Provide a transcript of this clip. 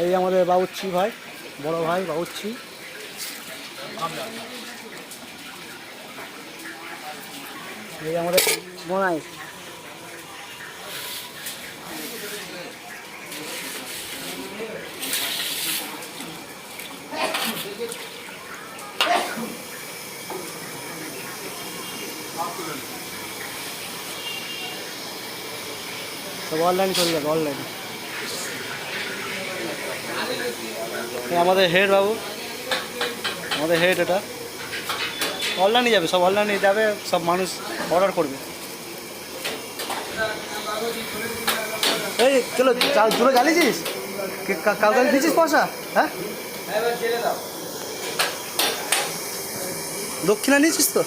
এই আমাদের বাবুচ্ছি ভাই, বড় ভাই বাবুচ্ছি। এই আমাদের বোনাই। সব অনলাইন চলে যাবে, অনলাইন। আমাদের হেড বাবু, আমাদের হেড, এটা অনলাইনে যাবে, সব অনলাইনে যাবে, সব মানুষ অর্ডার করবে। এই চলো, জোরে জ্বালিয়েছিস, কাউকে দিয়েছিস পয়সা? হ্যাঁ, দক্ষিণা নিয়েছিস তো?